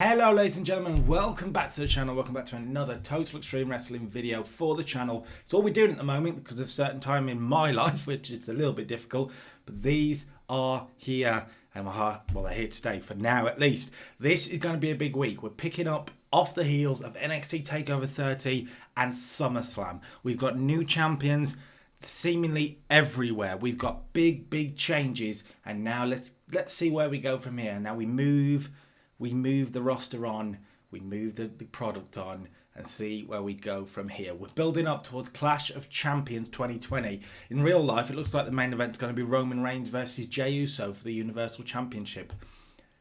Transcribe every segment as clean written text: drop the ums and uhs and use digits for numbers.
Hello ladies and gentlemen, welcome back to the channel, welcome back to another Total Extreme Wrestling video for the channel. It's all we're doing at the moment because of a certain time in my life, which it's a little bit difficult, but these are here, and well, they're here to stay for now at least. This is going to be a big week. We're picking up off the heels of NXT TakeOver 30 and SummerSlam. We've got new champions seemingly everywhere. We've got big changes, and now let's see where we go from here. Now we move the roster on, we move the product on, and see where we go from here. We're building up towards Clash of Champions 2020. In real life, it looks like the main event is going to be Roman Reigns versus Jey Uso for the Universal Championship.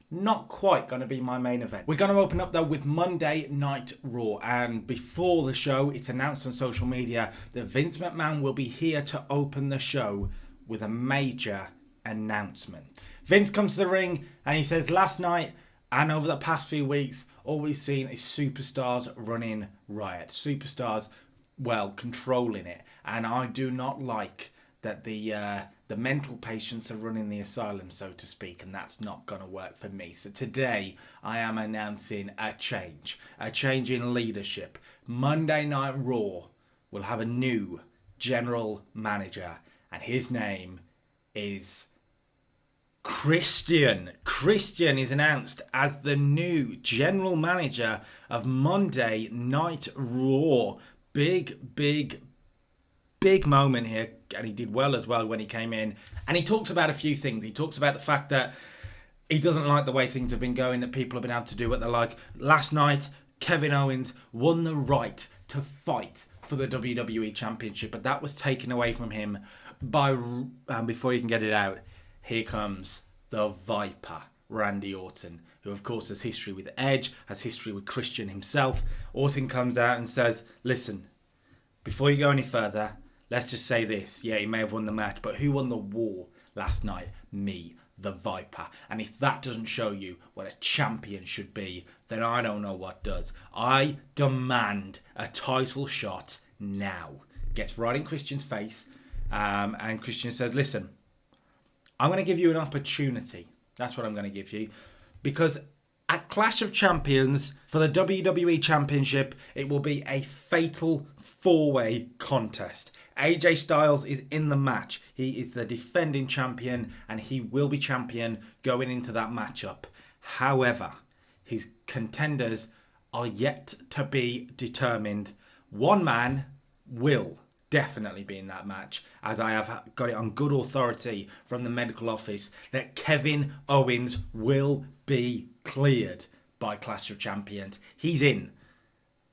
Not quite going to be my main event. We're going to open up though with Monday Night Raw, and before the show, it's announced on social media that Vince McMahon will be here to open the show with a major announcement. Vince comes to the ring and he says, last night, and over the past few weeks, all we've seen is superstars running riot. Superstars, well, controlling it. And I do not like that the mental patients are running the asylum, so to speak, and that's not going to work for me. So today, I am announcing a change in leadership. Monday Night Raw will have a new general manager, and his name is Christian. Christian is announced as the new general manager of Monday Night Raw. Big moment here, and he did well as well when he came in. And he talks about a few things. He talks about the fact that he doesn't like the way things have been going, that people have been able to do what they like. Last night, Kevin Owens won the right to fight for the WWE Championship, but that was taken away from him by, before he can get it out, here comes the Viper, Randy Orton, who of course has history with Edge, has history with Christian himself. Orton comes out and says, listen, before you go any further, let's just say this. Yeah, he may have won the match, but who won the war last night? Me, the Viper. And if that doesn't show you what a champion should be, then I don't know what does. I demand a title shot now. Gets right in Christian's face, and Christian says, listen, I'm going to give you an opportunity. That's what I'm going to give you. Because at Clash of Champions, for the WWE Championship, it will be a fatal four-way contest. AJ Styles is in the match. He is the defending champion, and he will be champion going into that matchup. However, his contenders are yet to be determined. One man will definitely be in that match, as I have got it on good authority from the medical office that Kevin Owens will be cleared by Clash of Champions. He's in.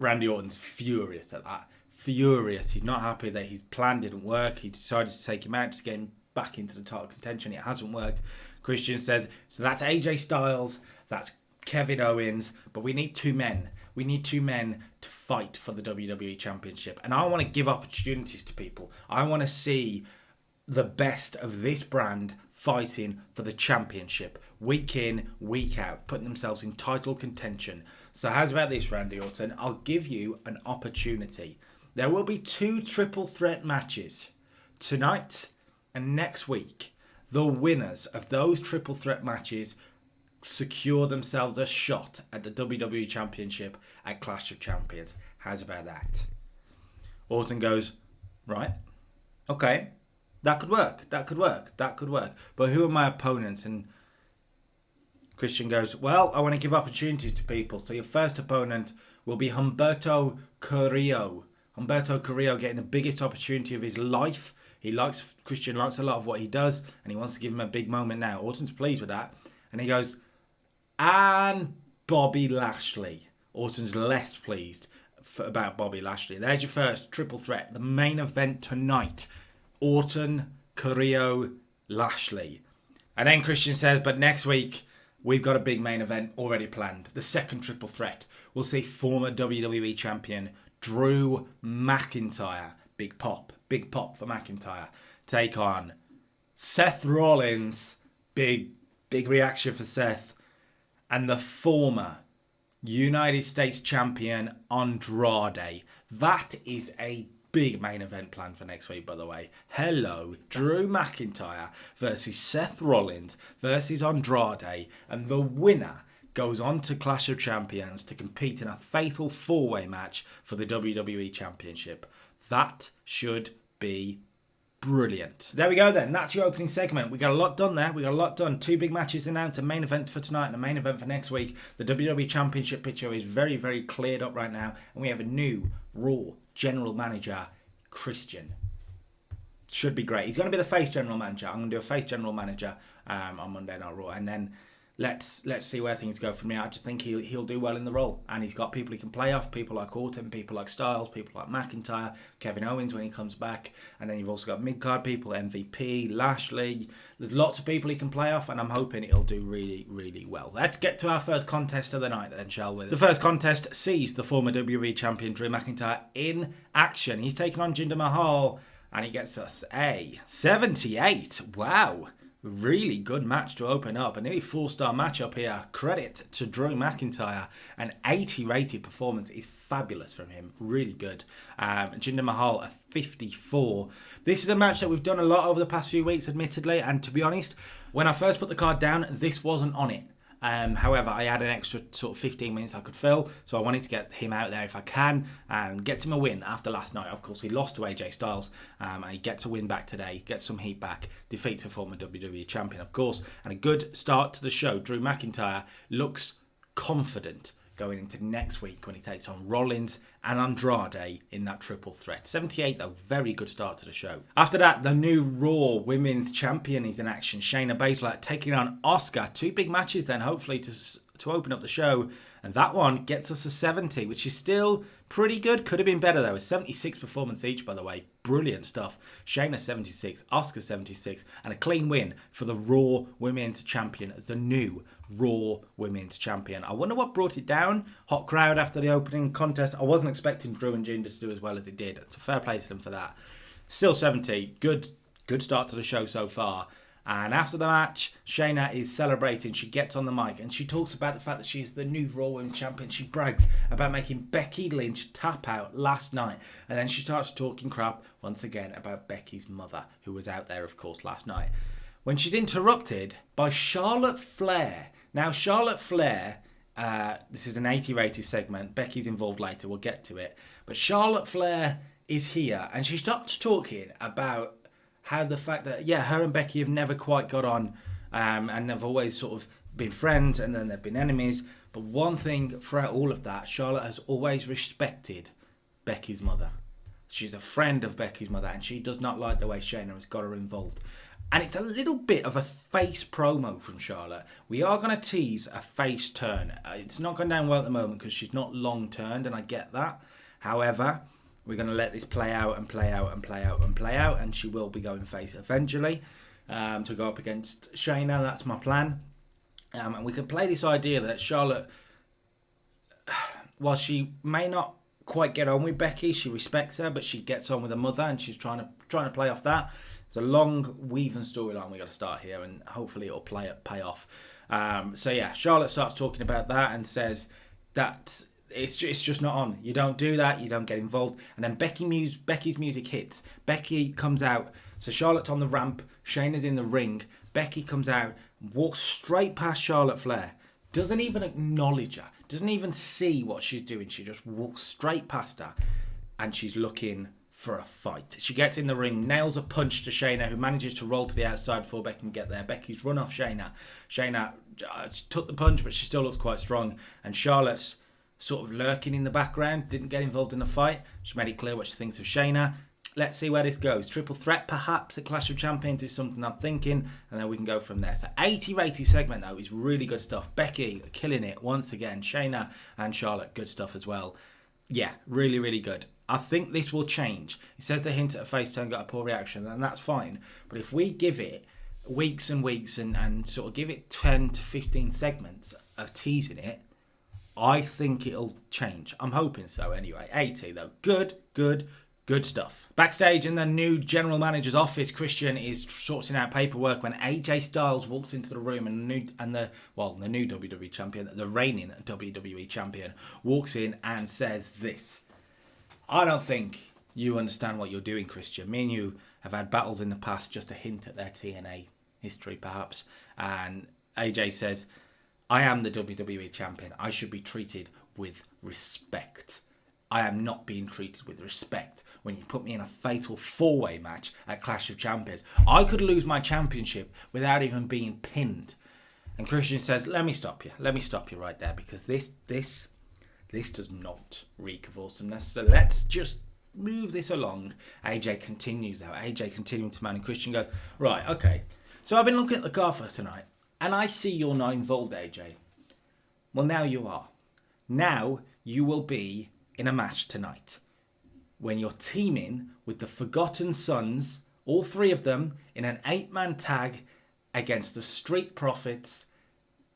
Randy Orton's furious at that. Furious. He's not happy that his plan didn't work. He decided to take him out to get him back into the title contention. It hasn't worked. Christian says, so that's AJ Styles, that's Kevin Owens, but we need two men. We need two men to fight for the WWE Championship. And I want to give opportunities to people. I want to see the best of this brand fighting for the championship. Week in, week out. Putting themselves in title contention. So how's about this, Randy Orton? I'll give you an opportunity. There will be two triple threat matches. Tonight and next week. The winners of those triple threat matches secure themselves a shot at the WWE Championship at Clash of Champions. How's about that? Orton goes, right, okay, that could work. But who are my opponents? And Christian goes, well, I want to give opportunities to people. So your first opponent will be Humberto Carrillo. Humberto Carrillo getting the biggest opportunity of his life. Christian likes a lot of what he does, and he wants to give him a big moment now. Orton's pleased with that. And he goes, and Bobby Lashley. Orton's less pleased about Bobby Lashley. There's your first triple threat. The main event tonight. Orton, Carrillo, Lashley. And then Christian says, but next week, we've got a big main event already planned. The second triple threat. We'll see former WWE champion Drew McIntyre. Big pop for McIntyre. Take on Seth Rollins. Big reaction for Seth. And the former United States champion Andrade. That is a big main event plan for next week, by the way. Hello, Drew McIntyre versus Seth Rollins versus Andrade. And the winner goes on to Clash of Champions to compete in a fatal 4-way match for the WWE Championship. That should be brilliant. There we go then. That's your opening segment. We got a lot done there. We got a lot done. 2 big matches announced, a main event for tonight and a main event for next week. The WWE Championship picture is very, very cleared up right now. And we have a new Raw general manager, Christian. Should be great. He's going to be the face general manager. I'm going to do a face general manager on Monday Night Raw. And then let's see where things go from here. I just think he'll do well in the role, and he's got people he can play off, people like Orton, people like Styles, people like McIntyre, Kevin Owens when he comes back, and then you've also got mid-card people, MVP, Lashley. There's lots of people he can play off, and I'm hoping he'll do really, really well. Let's get to our first contest of the night then, shall we? The first contest sees the former WWE champion Drew McIntyre in action. He's taking on Jinder Mahal, and he gets us a 78. Wow. Really good match to open up. A nearly 4-star matchup here. Credit to Drew McIntyre. An 80 rated performance is fabulous from him. Really good. Jinder Mahal, a 54. This is a match that we've done a lot over the past few weeks, admittedly. And to be honest, when I first put the card down, this wasn't on it. However, I had an extra sort of 15 minutes I could fill, so I wanted to get him out there if I can and gets him a win after last night. Of course, he lost to AJ Styles, and he gets a win back today, gets some heat back, defeats a former WWE champion, of course, and a good start to the show. Drew McIntyre looks confident going into next week when he takes on Rollins and Andrade in that triple threat. 78 though, very good start to the show. After that, the new Raw Women's Champion is in action. Shayna Baszler taking on Asuka. 2 big matches then, hopefully to open up the show. And that one gets us a 70, which is still pretty good. Could have been better though. A 76 performance each, by the way. Brilliant stuff. Shayna 76, Asuka 76, and a clean win for the Raw Women's Champion, the new Raw Women's Champion. I wonder what brought it down. Hot crowd after the opening contest. I wasn't expecting Drew and Jinder to do as well as it did. It's a fair play to them for that. Still 70. Good start to the show so far. And after the match, Shayna is celebrating. She gets on the mic and she talks about the fact that she's the new Raw Women's Champion. She brags about making Becky Lynch tap out last night. And then she starts talking crap once again about Becky's mother, who was out there, of course, last night. When she's interrupted by Charlotte Flair. Now, Charlotte Flair, this is an 80 rated segment. Becky's involved later. We'll get to it. But Charlotte Flair is here and she starts talking about how the fact that, her and Becky have never quite got on and they've always sort of been friends and then they've been enemies. But one thing throughout all of that, Charlotte has always respected Becky's mother. She's a friend of Becky's mother and she does not like the way Shayna has got her involved. And it's a little bit of a face promo from Charlotte. We are going to tease a face turn. It's not going down well at the moment because she's not long turned and I get that. However, we're going to let this play out and play out and play out and play out, and she will be going face eventually to go up against Shayna. That's my plan. And we can play this idea that Charlotte, while she may not quite get on with Becky, she respects her, but she gets on with her mother, and she's trying to play off that. It's a long weaving storyline we got to start here, and hopefully it'll pay off. Charlotte starts talking about that and says that it's just not on. You don't do that. You don't get involved. And then Becky's music hits. Becky comes out. So Charlotte's on the ramp. Shayna's in the ring. Becky comes out, walks straight past Charlotte Flair. Doesn't even acknowledge her. Doesn't even see what she's doing. She just walks straight past her. And she's looking for a fight. She gets in the ring, nails a punch to Shayna, who manages to roll to the outside before Becky can get there. Becky's run off Shayna. Shayna took the punch, but she still looks quite strong. And Charlotte's sort of lurking in the background, didn't get involved in the fight. She made it clear what she thinks of Shayna. Let's see where this goes. Triple threat perhaps at Clash of Champions is something I'm thinking, and then we can go from there. So 80 rated segment though is really good stuff. Becky killing it once again. Shayna and Charlotte, good stuff as well. Yeah, really, really good. I think this will change. It says the hint at a face turn got a poor reaction, and that's fine. But if we give it weeks and weeks and sort of give it 10 to 15 segments of teasing it, I think it'll change. I'm hoping so anyway. 80 though. Good stuff. Backstage in the new general manager's office, Christian is sorting out paperwork when AJ Styles walks into the room and the new WWE champion, the reigning WWE champion, walks in and says this. I don't think you understand what you're doing, Christian. Me and you have had battles in the past, just a hint at their TNA history perhaps. And AJ says, I am the WWE champion. I should be treated with respect. I am not being treated with respect when you put me in a fatal 4-way match at Clash of Champions. I could lose my championship without even being pinned. And Christian says, let me stop you. Let me stop you right there, because this does not reek of awesomeness. So let's just move this along. AJ continues out. AJ continuing to man, and Christian goes, right, okay. So I've been looking at the card for tonight, and I see you're not involved, AJ. Well, now you are. Now you will be in a match tonight when you're teaming with the Forgotten Sons, all 3 of them, in an 8-man tag against the Street Profits,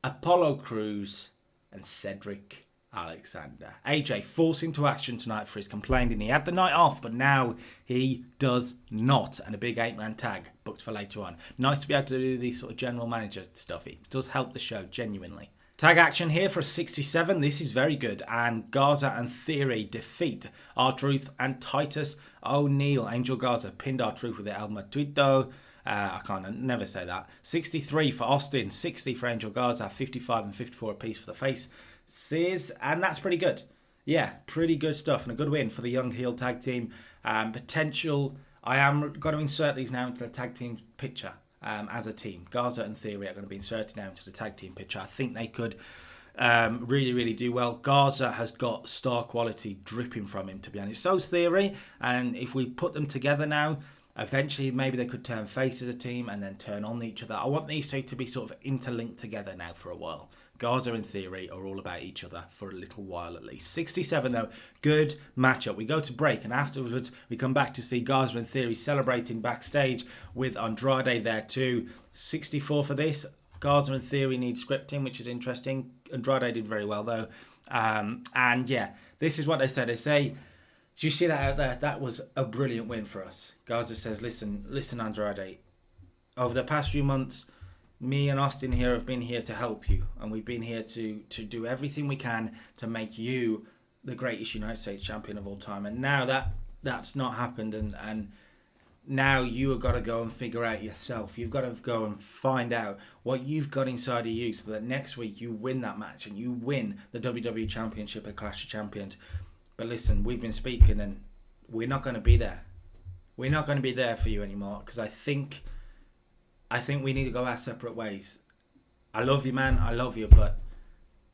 Apollo Crews, and Cedric Alexander. AJ forced into action tonight for his complaining. He had the night off, but now he does not. And a big 8-man tag booked for later on. Nice to be able to do these sort of general manager stuff. It does help the show, genuinely. Tag action here for a 67. This is very good. And Garza and Theory defeat R-Truth and Titus O'Neil. Angel Garza pinned R-Truth with the El Matuito. I can't never say that. 63 for Austin. 60 for Angel Garza. 55 and 54 apiece for the face. And that's pretty good. Yeah, pretty good stuff. And a good win for the young heel tag team. Potential. I am going to insert these now into the tag team picture. As a team, Garza and Theory are going to be inserted now into the tag team picture. I think they could really, really do well. Garza has got star quality dripping from him, to be honest. So's Theory, and if we put them together now, eventually maybe they could turn face as a team and then turn on each other. I want these two to be sort of interlinked together now for a while. Garza and Theory are all about each other for a little while at least. 67 though, good matchup. We go to break, and afterwards we come back to see Garza and Theory celebrating backstage with Andrade there too. 64 for this. Garza and Theory need scripting, which is interesting. Andrade did very well though. And yeah, this is what they said. They say, do you see that out there? That was a brilliant win for us. Garza says, listen Andrade, over the past few months, me and Austin here have been here to help you, and we've been here to do everything we can to make you the greatest United States champion of all time. And now that's not happened, and now you have got to go and figure out yourself. You've got to go and find out what you've got inside of you, so that next week you win that match and you win the WWE Championship at Clash of Champions. But listen, we've been speaking, and we're not going to be there. We're not going to be there for you anymore, because I think we need to go our separate ways. I love you, man. I love you, but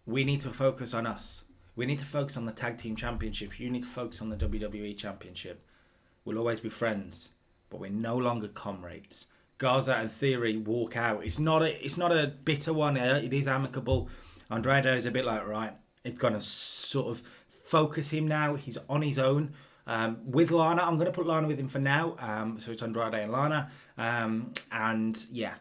we need to focus on us. We need to focus on the tag team championships. You need to focus on the WWE championship. We'll always be friends, but we're no longer comrades. Garza and Theory walk out. It's not a bitter one. It is amicable. Andrade is a bit like, right, it's going to sort of focus him now. He's on his own. With Lana, I'm going to put Lana with him for now. So it's Andrade and Lana. And yeah,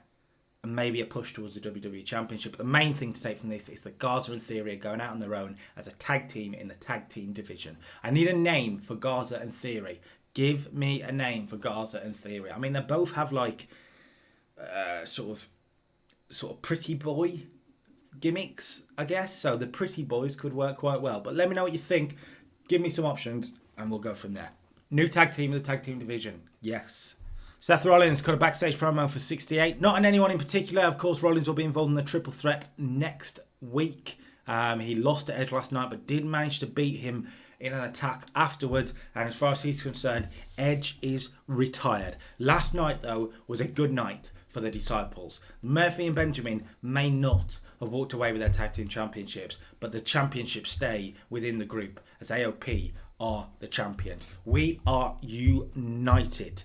maybe a push towards the WWE Championship. But the main thing to take from this is that Garza and Theory are going out on their own as a tag team in the tag team division. I need a name for Garza and Theory. Give me a name for Garza and Theory. I mean, they both have like sort of pretty boy gimmicks, I guess. So the pretty boys could work quite well. But let me know what you think. Give me some options, and we'll go from there. New tag team in the tag team division. Yes. Seth Rollins cut a backstage promo for 68. Not on anyone in particular. Of course, Rollins will be involved in the triple threat next week. He lost to Edge last night, but did manage to beat him in an attack afterwards. And as far as he's concerned, Edge is retired. Last night, though, was a good night for the Disciples. Murphy and Benjamin may not have walked away with their tag team championships, but the championships stay within the group, as AOP are the champions. We are united.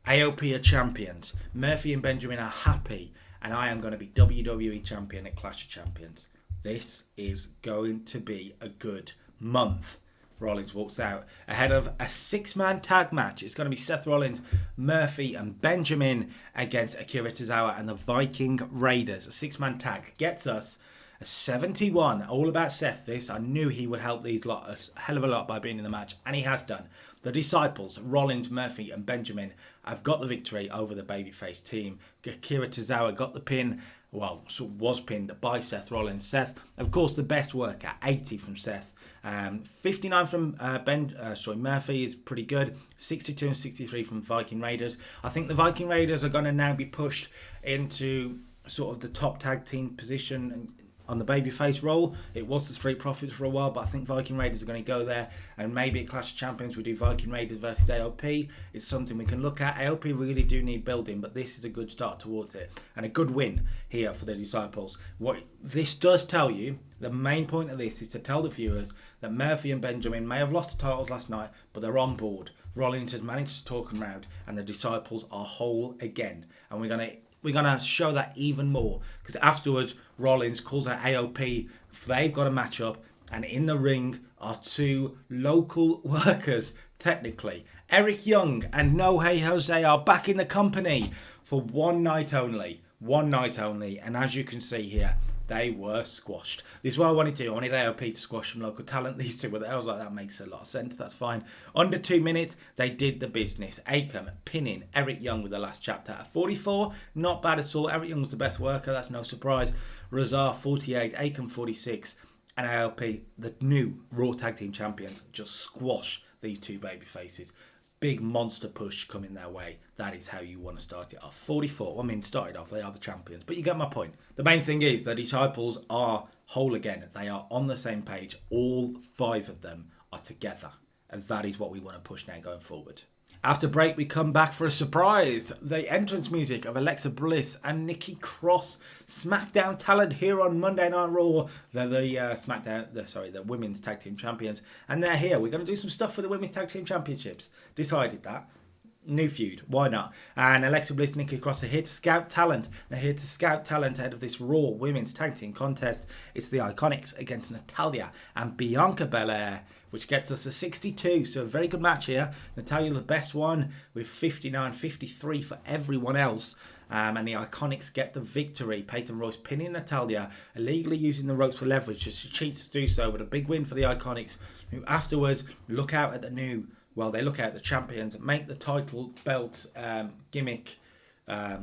AOP are champions. Murphy and Benjamin are happy, and I am going to be WWE champion at Clash of Champions. This is going to be a good month. Rollins walks out ahead of a 6-man tag match. It's going to be Seth Rollins, Murphy and Benjamin against Akira Tozawa and the Viking Raiders. A 6-man tag gets us a 71. All about Seth, this. I knew he would help these lot a hell of a lot by being in the match, and he has done. The Disciples, Rollins, Murphy and Benjamin, have got the victory over the babyface team. Akira Tozawa got the pin, well, was pinned by Seth Rollins. Seth, of course, the best worker, 80 from Seth. 59 from Murphy is pretty good. 62 and 63 from Viking Raiders. I think the Viking Raiders are going to now be pushed into sort of the top tag team position. And on the babyface role. It was the Street Profits for a while, but I think Viking Raiders are going to go there, and maybe at Clash of Champions we do Viking Raiders versus AOP. It's something we can look at. AOP really do need building, but this is a good start towards it, and a good win here for the Disciples. What this does tell you, the main point of this is to tell the viewers that Murphy and Benjamin may have lost the titles last night, but they're on board. Rollins has managed to talk them round, and the Disciples are whole again, and we're gonna show that even more, because afterwards Rollins calls out AOP. They've got a match up, and in the ring are two local workers, technically. Eric Young and No Hey Jose are back in the company for one night only, and as you can see here, they were squashed. This is what I wanted to do. I wanted AOP to squash some local talent. These two were there. I was like, that makes a lot of sense. That's fine. Under 2 minutes, they did the business. Akam pinning Eric Young with the last chapter at 44. Not bad at all. Eric Young was the best worker. That's no surprise. Razar 48, Akam 46, and AOP, the new Raw Tag Team Champions, just squash these two baby faces. Big monster push coming their way. That is how you want to start it off. 44. I mean, started off, they are the champions. But you get my point. The main thing is the Disciples are whole again. They are on the same page. All 5 of them are together. And that is what we want to push now going forward. After break, we come back for a surprise. The entrance music of Alexa Bliss and Nikki Cross. Smackdown talent here on Monday Night Raw. They're the Women's Tag Team Champions. And they're here. We're going to do some stuff for the Women's Tag Team Championships. Decided that. New feud. Why not? And Alexa Bliss and Nikki Cross are here to scout talent. They're here to scout talent ahead of this Raw Women's Tag Team contest. It's the Iconics against Natalya and Bianca Belair, which gets us a 62. So a very good match here. Natalya the best one with 59-53 for everyone else. And the Iconics get the victory. Peyton Royce pinning Natalya, illegally using the ropes for leverage. She cheats to do so, but a big win for the Iconics, who afterwards look out at they look at the champions, make the title belt gimmick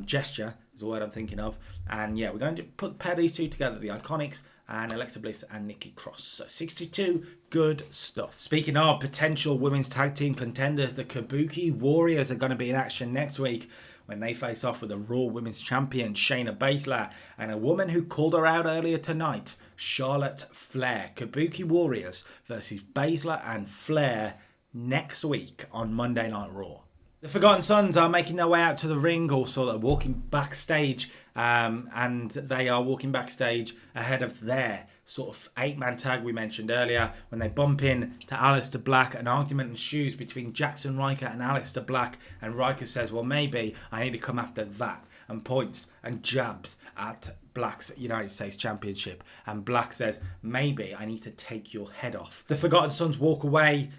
gesture, is the word I'm thinking of. And yeah, we're going to pair these two together, the Iconics and Alexa Bliss and Nikki Cross. So 62, good stuff. Speaking of potential women's tag team contenders, the Kabuki Warriors are going to be in action next week when they face off with the Raw Women's Champion, Shayna Baszler, and a woman who called her out earlier tonight, Charlotte Flair. Kabuki Warriors versus Baszler and Flair next week on Monday Night Raw. The Forgotten Sons are making their way out to the ring, also they're walking backstage, and they are walking backstage ahead of their sort of 8-man tag we mentioned earlier. When they bump in to Aleister Black, an argument ensues between Jackson Riker and Aleister Black, and Riker says, well, maybe I need to come after that, and points and jabs at Black's United States Championship, and Black says, maybe I need to take your head off. The Forgotten Sons walk away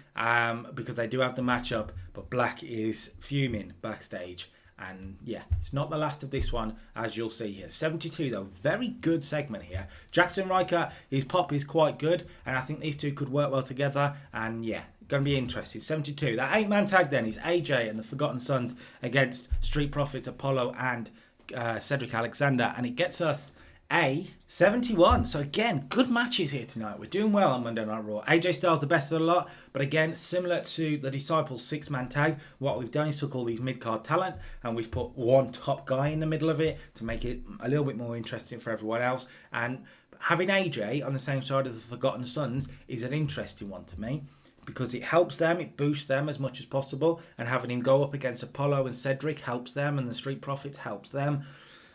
because they do have the matchup, but Black is fuming backstage. And yeah, it's not the last of this one, as you'll see here. 72 though, very good segment here. Jackson Riker, his pop is quite good, and I think these two could work well together. And yeah, going to be interesting. 72. That 8-man tag then is AJ and the Forgotten Sons against Street Profits, Apollo and Cedric Alexander, and it gets us a 71. So again, good matches here tonight. We're doing well on Monday Night Raw. AJ Styles the best of the lot, but again, similar to the Disciples 6-man tag, what we've done is took all these mid-card talent and we've put one top guy in the middle of it to make it a little bit more interesting for everyone else. And having AJ on the same side of the Forgotten Sons is an interesting one to me, because it helps them, it boosts them as much as possible, and having him go up against Apollo and Cedric helps them, and the Street Profits helps them.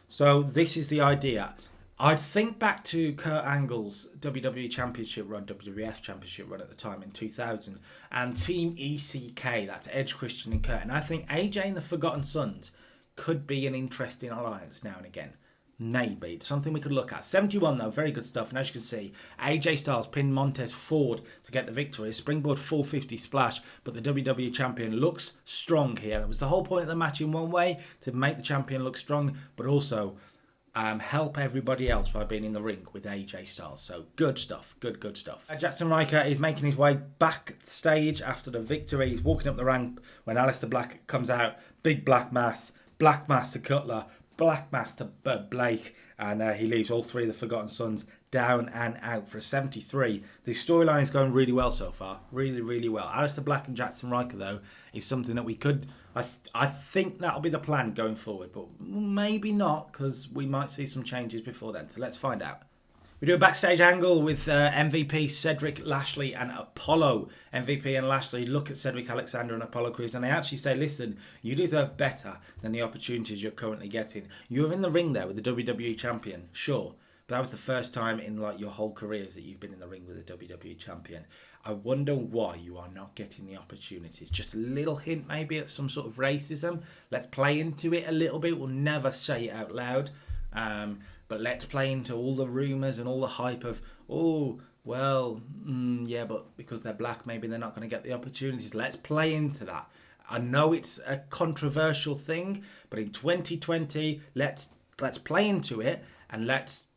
So this is the idea. I'd think back to Kurt Angle's WWE Championship run, WWF Championship run at the time in 2000, and Team ECK, that's Edge, Christian and Kurt, and I think AJ and the Forgotten Sons could be an interesting alliance now and again. Maybe. It's something we could look at. 71 though, very good stuff. And as you can see, AJ Styles pinned Montez Ford to get the victory. Springboard 450 splash, but the WWE champion looks strong here. It was the whole point of the match in one way, to make the champion look strong, but also help everybody else by being in the ring with AJ Styles. So good stuff. Good stuff. Jackson Riker is making his way backstage after the victory. He's walking up the ramp when Aleister Black comes out. Big black mass to Cutler, black mass to Blake, and he leaves all three of the Forgotten Sons down and out for a 73. The storyline is going really well so far. Really well. Aleister Black and Jackson Riker, though, is something that we could... I think that'll be the plan going forward, but maybe not, because we might see some changes before then. So let's find out. We do a backstage angle with MVP, Cedric, Lashley and Apollo. MVP and Lashley look at Cedric Alexander and Apollo Crews and they actually say, listen, you deserve better than the opportunities you're currently getting. You were in the ring there with the WWE champion, sure. But that was the first time in like your whole careers that you've been in the ring with a WWE champion. I wonder why you are not getting the opportunities. Just a little hint maybe at some sort of racism. Let's play into it a little bit. We'll never say it out loud. But let's play into all the rumours and all the hype of, oh, well, yeah, but because they're black, maybe they're not going to get the opportunities. Let's play into that. I know it's a controversial thing, but in 2020, let's play into it and let's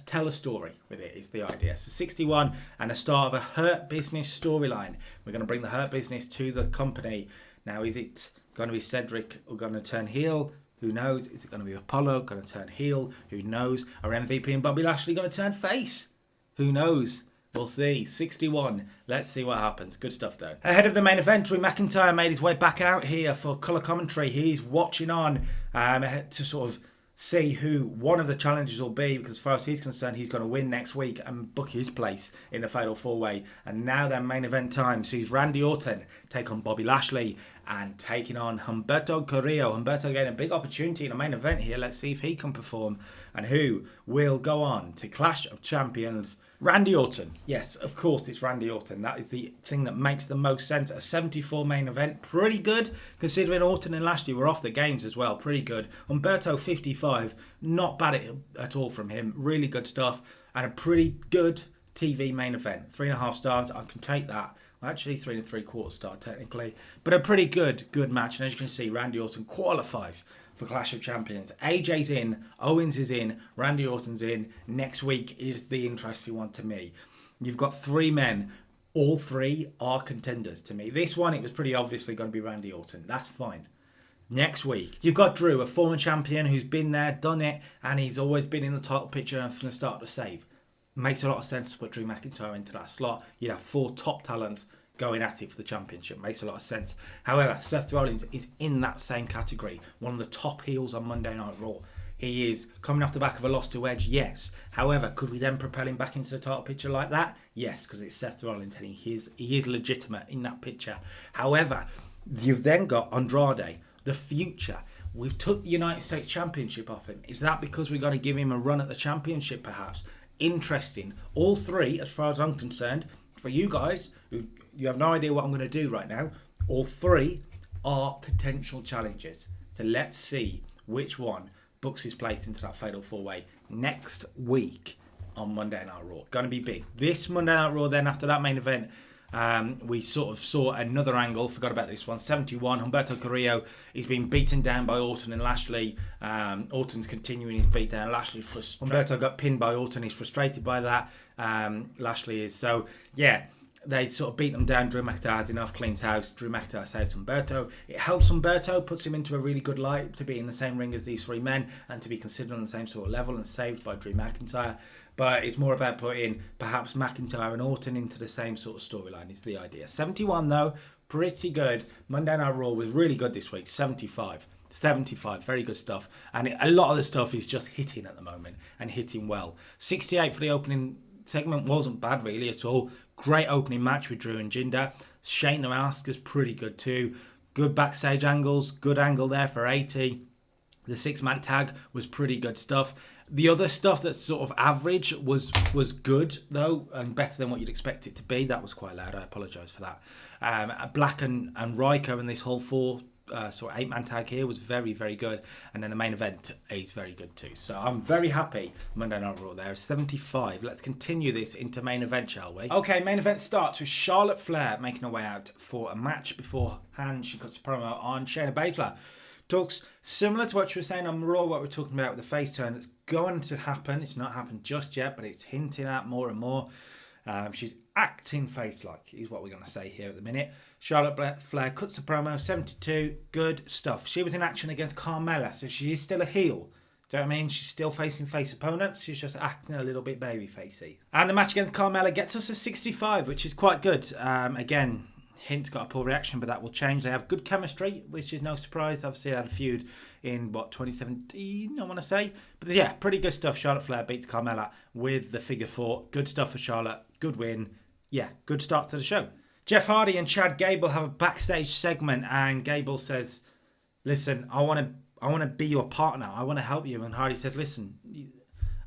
tell a story with it is the idea. So 61 and a start of a Hurt Business storyline. We're going to bring the Hurt Business to the company. Now, is it going to be Cedric or going to turn heel? Who knows? Is it going to be Apollo going to turn heel? Who knows? Are MVP and Bobby Lashley going to turn face? Who knows? We'll see. 61. Let's see what happens. Good stuff, though. Ahead of the main event, Drew McIntyre made his way back out here for colour commentary. He's watching on to sort of see who one of the challengers will be, because as far as he's concerned, he's going to win next week and book his place in the Fatal 4-Way. And now their main event time sees Randy Orton take on Bobby Lashley and taking on Humberto Carrillo. Humberto getting a big opportunity in the main event here. Let's see if he can perform and who will go on to Clash of Champions. Randy Orton. Yes, of course it's Randy Orton. That is the thing that makes the most sense. A 74 main event. Pretty good, considering Orton and Lashley were off the games as well. Pretty good. Humberto 55. Not bad at all from him. Really good stuff. And a pretty good TV main event. 3.5 stars. I can take that. Actually, 3 3/4 star technically. But a pretty good match. And as you can see, Randy Orton qualifies for Clash of Champions. AJ's in, Owens is in, Randy Orton's in. Next week is the interesting one to me. You've got 3 men. All 3 are contenders to me. This one, it was pretty obviously going to be Randy Orton. That's fine. Next week, you've got Drew, a former champion who's been there, done it, and he's always been in the title picture and from the start to save. Makes a lot of sense to put Drew McIntyre into that slot. You'd have 4 top talents going at it for the championship. Makes a lot of sense. However, Seth Rollins is in that same category. One of the top heels on Monday Night Raw. He is coming off the back of a loss to Edge, yes. However, could we then propel him back into the title picture like that? Yes, because it's Seth Rollins and he is legitimate in that picture. However, you've then got Andrade, the future. We've took the United States Championship off him. Is that because we're going to give him a run at the championship perhaps? Interesting. All 3, as far as I'm concerned, for you guys, who you have no idea what I'm going to do right now, all 3 are potential challenges. So let's see which one books his place into that Fatal 4-Way next week on Monday Night Raw. Going to be big. This Monday Night Raw, then after that main event, we sort of saw another angle. Forgot about this one. 71. Humberto Carrillo. He's been beaten down by Orton and Lashley. Orton's continuing his beatdown. Humberto got pinned by Orton. He's frustrated by that. Lashley is. So, yeah. They sort of beat them down. Drew McIntyre has enough, cleans house. Drew McIntyre saves Humberto. It helps Humberto, puts him into a really good light to be in the same ring as these 3 men and to be considered on the same sort of level and saved by Drew McIntyre. But it's more about putting perhaps McIntyre and Orton into the same sort of storyline is the idea. 71 though, pretty good. Monday Night Raw was really good this week. 75, very good stuff. And a lot of the stuff is just hitting at the moment and hitting well. 68 for the opening segment wasn't bad really at all. Great opening match with Drew and Jinder. Shane Asuka's pretty good too. Good backstage angles. Good angle there for 80. The 6-man tag was pretty good stuff. The other stuff that's sort of average was good though, and better than what you'd expect it to be. That was quite loud. I apologise for that. Black and Riker and this whole 8-man tag here was very, very good. And then the main event is very good too. So I'm very happy Monday Night Raw there. 75. Let's continue this into main event, shall we? Okay, main event starts with Charlotte Flair making her way out for a match. Beforehand, she cuts a promo on Shayna Baszler. Talks similar to what she was saying on Raw, what we're talking about with the face turn. It's going to happen. It's not happened just yet, but it's hinting at more and more. She's acting face-like, is what we're going to say here at the minute. Charlotte Flair cuts the promo, 72, good stuff. She was in action against Carmella, so she is still a heel. Do you know what I mean? She's still facing face opponents. She's just acting a little bit baby-facey. And the match against Carmella gets us a 65, which is quite good. Again, hint got a poor reaction, but that will change. They have good chemistry, which is no surprise. Obviously, they had a feud in, 2017, I want to say. But yeah, pretty good stuff. Charlotte Flair beats Carmella with the figure 4. Good stuff for Charlotte. Good win. Yeah, good start to the show. Jeff Hardy and Chad Gable have a backstage segment, and Gable says, listen, I want to be your partner. I want to help you. And Hardy says, listen.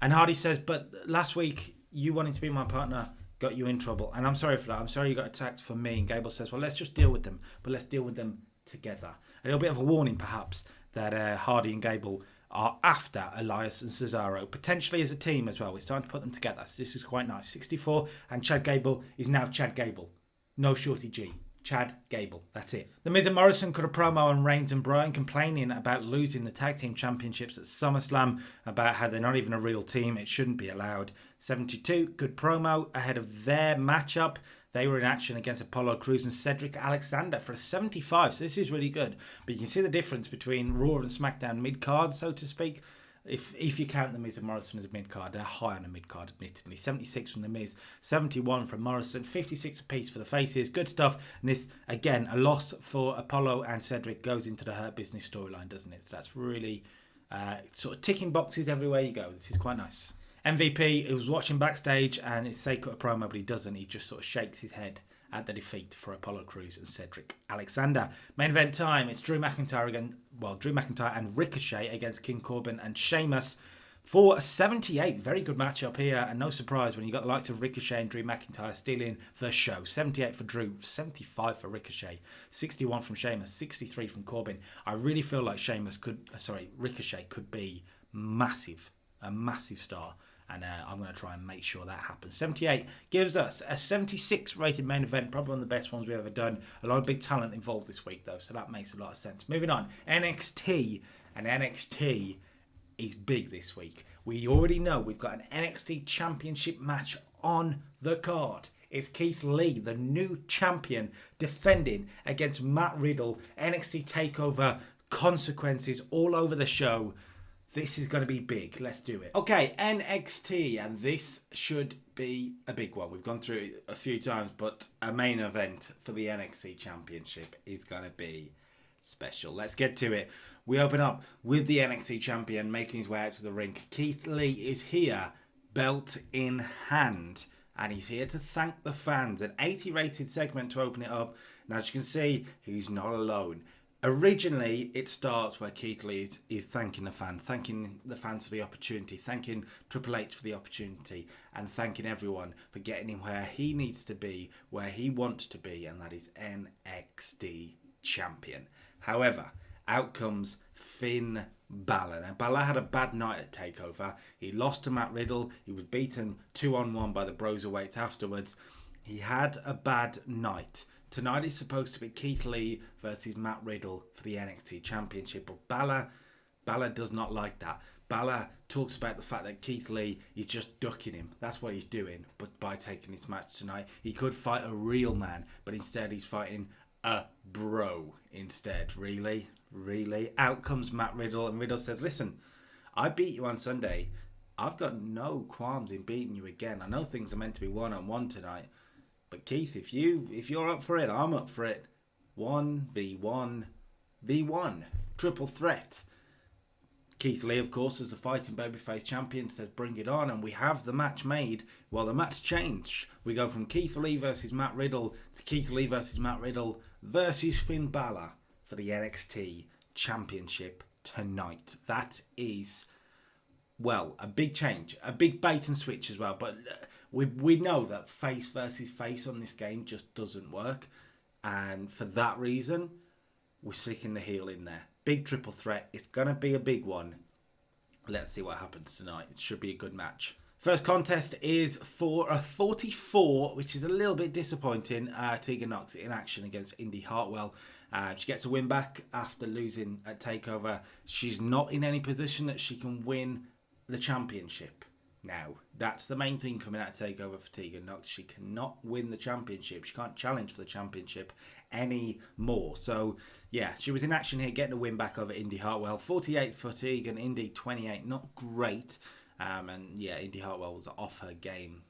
And Hardy says, but last week, you wanting to be my partner got you in trouble. And I'm sorry for that. I'm sorry you got attacked for me. And Gable says, well, let's just deal with them. But let's deal with them together. A little bit of a warning, perhaps, that Hardy and Gable are after Elias and Cesaro, potentially as a team as well. We're starting to put them together. So this is quite nice. 64, and Chad Gable is now Chad Gable. No Shorty G. Chad Gable. That's it. The Miz and Morrison cut a promo on Reigns and Bryan complaining about losing the tag team championships at SummerSlam, about how they're not even a real team. It shouldn't be allowed. 72, good promo ahead of their matchup. They were in action against Apollo Crews and Cedric Alexander for a 75. So this is really good. But you can see the difference between Raw and SmackDown mid-card, so to speak. If you count the Miz and Morrison as a mid-card, they're high on a mid-card, admittedly. 76 from the Miz, 71 from Morrison, 56 apiece for the faces. Good stuff. And this, again, a loss for Apollo and Cedric goes into the Hurt Business storyline, doesn't it? So that's really sort of ticking boxes everywhere you go. This is quite nice. MVP, he was watching backstage and it's say cut a promo, but he doesn't. He just sort of shakes his head at the defeat for Apollo Crews and Cedric Alexander. Main event time, it's Drew McIntyre and Ricochet against King Corbin and Sheamus for a 78. Very good matchup here, and no surprise when you got the likes of Ricochet and Drew McIntyre stealing the show. 78 for Drew, 75 for Ricochet, 61 from Sheamus, 63 from Corbin. I really feel like Ricochet could be a massive star. And I'm going to try and make sure that happens. 78 gives us a 76 rated main event. Probably one of the best ones we've ever done. A lot of big talent involved this week, though. So that makes a lot of sense. Moving on. NXT. And NXT is big this week. We already know we've got an NXT Championship match on the card. It's Keith Lee, the new champion, defending against Matt Riddle. NXT TakeOver consequences all over the show. This is going to be big. Let's do it. Okay, NXT, and this should be a big one. We've gone through it a few times, but a main event for the NXT Championship is going to be special. Let's get to it. We open up with the NXT Champion making his way out to the ring. Keith Lee is here, belt in hand, and he's here to thank the fans. An 80 rated segment to open it up. Now, as you can see, he's not alone. Originally, it starts where Keith Lee is thanking the fans for the opportunity, thanking Triple H for the opportunity, and thanking everyone for getting him where he needs to be, where he wants to be, and that is NXT champion. However, out comes Finn Balor. Now, Balor had a bad night at TakeOver. He lost to Matt Riddle. He was beaten 2-on-1 by the Broserweights afterwards. He had a bad night. Tonight is supposed to be Keith Lee versus Matt Riddle for the NXT Championship. But Balor does not like that. Balor talks about the fact that Keith Lee is just ducking him. That's what he's doing. But by taking this match tonight, he could fight a real man. But instead, he's fighting a bro instead. Really? Out comes Matt Riddle. And Riddle says, listen, I beat you on Sunday. I've got no qualms in beating you again. I know things are meant to be one-on-one tonight. But Keith, if you're up for it, I'm up for it. 1v1 v1. Triple threat. Keith Lee, of course, as the fighting babyface champion, says bring it on, and we have the match made. Well, the match changed. We go from Keith Lee versus Matt Riddle to Keith Lee versus Matt Riddle versus Finn Balor for the NXT Championship tonight. That is, well, a big change. A big bait and switch as well, but we know that face versus face on this game just doesn't work. And for that reason, we're sticking the heel in there. Big triple threat. It's going to be a big one. Let's see what happens tonight. It should be a good match. First contest is for a 44, which is a little bit disappointing. Tegan Nox in action against Indy Hartwell. She gets a win back after losing at TakeOver. She's not in any position that she can win the championship. Now, that's the main thing coming out of TakeOver for Tegan Nox. She cannot win the championship. She can't challenge for the championship anymore. So, yeah, she was in action here, getting a win back over Indy Hartwell. 48 for Tegan, Indy 28. Not great. And, yeah, Indy Hartwell was off her game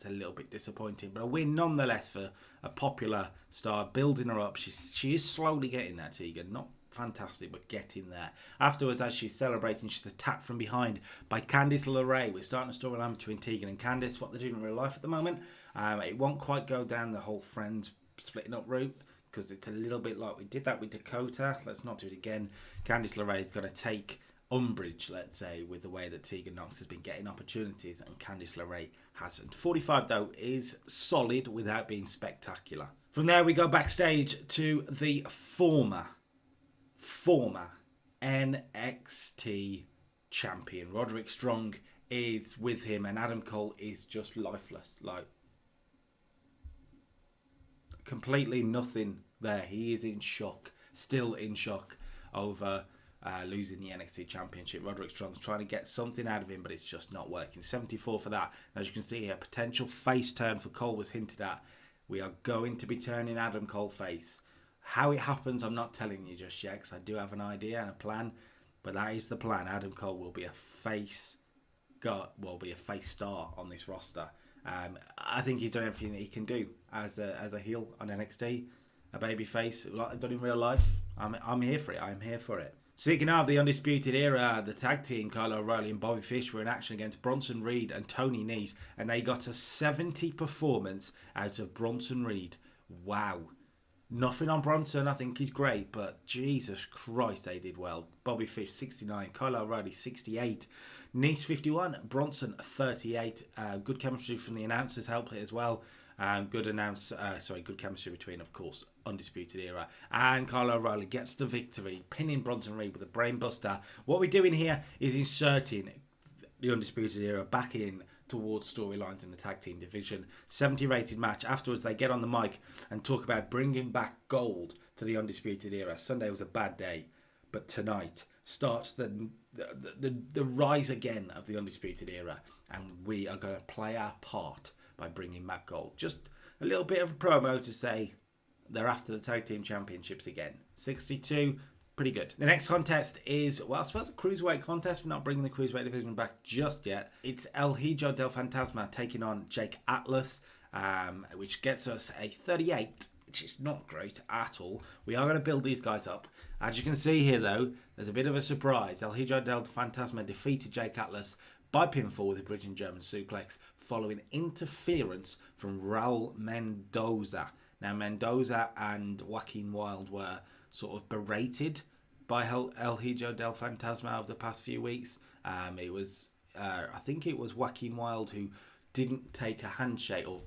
it's a little bit disappointing. But a win nonetheless for a popular star, building her up. She is slowly getting there, Tegan. Not fantastic, but getting there. Afterwards, as she's celebrating, she's attacked from behind by Candice LeRae. We're starting a storyline between Tegan and Candice, what they're doing in real life at the moment. It won't quite go down the whole friends splitting up route, because it's a little bit like we did that with Dakota. Let's not do it again. Candice LeRae is going to take umbrage, let's say, with the way that Tegan Nox has been getting opportunities and Candice LeRae hasn't. 45, though, is solid without being spectacular. From there, we go backstage to the former NXT champion. Roderick Strong is with him, and Adam Cole is just lifeless. Like, completely nothing there. He is in shock, still in shock over losing the NXT Championship. Roderick Strong's trying to get something out of him, but it's just not working. 74 for that. And as you can see here, potential face turn for Cole was hinted at. We are going to be turning Adam Cole face. How it happens, I'm not telling you just yet, because I do have an idea and a plan, but that is the plan. Adam Cole will be a face star on this roster. I think he's done everything that he can do as a heel on NXT, a baby face, like I've done in real life. I'm here for it. I'm here for it. Speaking of the Undisputed Era, the tag team, Kyle O'Reilly and Bobby Fish, were in action against Bronson Reed and Tony Nese, and they got a 70 performance out of Bronson Reed. Wow. Nothing on Bronson, I think he's great, but Jesus Christ, they did well. Bobby Fish, 69. Kyle O'Reilly, 68. Nese, 51. Bronson, 38. Good chemistry from the announcers helped it as well. Good chemistry between, of course, Undisputed Era and Kyle O'Reilly gets the victory, pinning Bronson Reed with a brainbuster. What we're doing here is inserting the Undisputed Era back in towards storylines in the tag team division. 70 rated match. Afterwards, they get on the mic and talk about bringing back gold to the Undisputed Era. Sunday was a bad day, but tonight starts the rise again of the Undisputed Era, and we are going to play our part by bringing back gold. Just a little bit of a promo to say they're after the tag team championships again. 62. Pretty good. The next contest is, well, I suppose a cruiserweight contest. We're not bringing the cruiserweight division back just yet. It's El Hijo del Fantasma taking on Jake Atlas, which gets us a 38, which is not great at all. We are going to build these guys up. As you can see here, though, there's a bit of a surprise. El Hijo del Fantasma defeated Jake Atlas by pinfall with a British German suplex following interference from Raul Mendoza. Now, Mendoza and Joaquin Wilde were sort of berated by El Hijo del Fantasma over the past few weeks. I think it was Joaquin Wilde who didn't take a handshake, El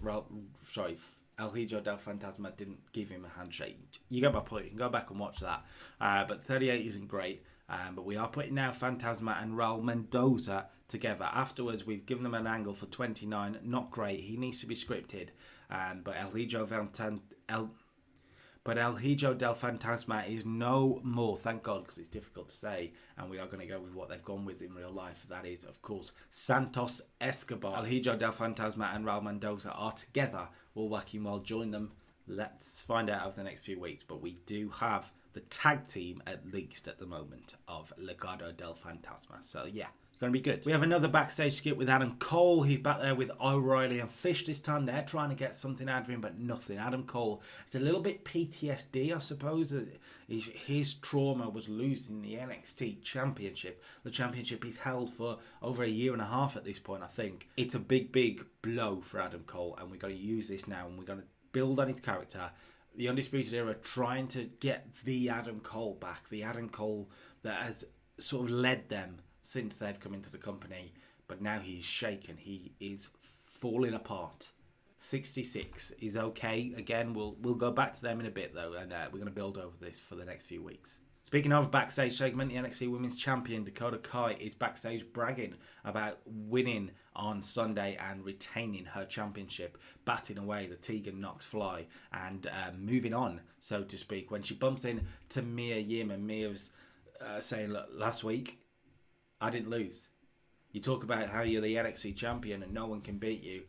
Hijo del Fantasma didn't give him a handshake. You get my point. You can go back and watch that. But 38 isn't great. But we are putting now Fantasma and Raul Mendoza together. Afterwards, we've given them an angle for 29. Not great. He needs to be scripted. But El Hijo del Fantasma is no more, thank God, because it's difficult to say, and we are going to go with what they've gone with in real life. That is, of course, Santos Escobar. El Hijo del Fantasma and Raul Mendoza are together. Will Joaquin Wilde join them? Let's find out over the next few weeks. But we do have the tag team, at least at the moment, of Legado del Fantasma. So, yeah. Going to be good. We have another backstage skit with Adam Cole. He's back there with O'Reilly and Fish this time. They're trying to get something out of him, but nothing. Adam Cole, it's a little bit PTSD, I suppose. His trauma was losing the NXT Championship. The championship he's held for over a year and a half at this point, I think. It's a big, big blow for Adam Cole, and we're going to use this now, and we're going to build on his character. The Undisputed Era trying to get the Adam Cole back. The Adam Cole that has sort of led them since they've come into the company, but now he's shaken. He is falling apart. 66 is okay. Again, we'll go back to them in a bit, though, and we're going to build over this for the next few weeks. Speaking of backstage segment, the NXT Women's Champion Dakota Kai is backstage bragging about winning on Sunday and retaining her championship, batting away the Tegan Nox fly and moving on, so to speak, when she bumps into Mia Yim, and Mia's saying, look, last week, I didn't lose. You talk about how you're the NXT champion and no one can beat you.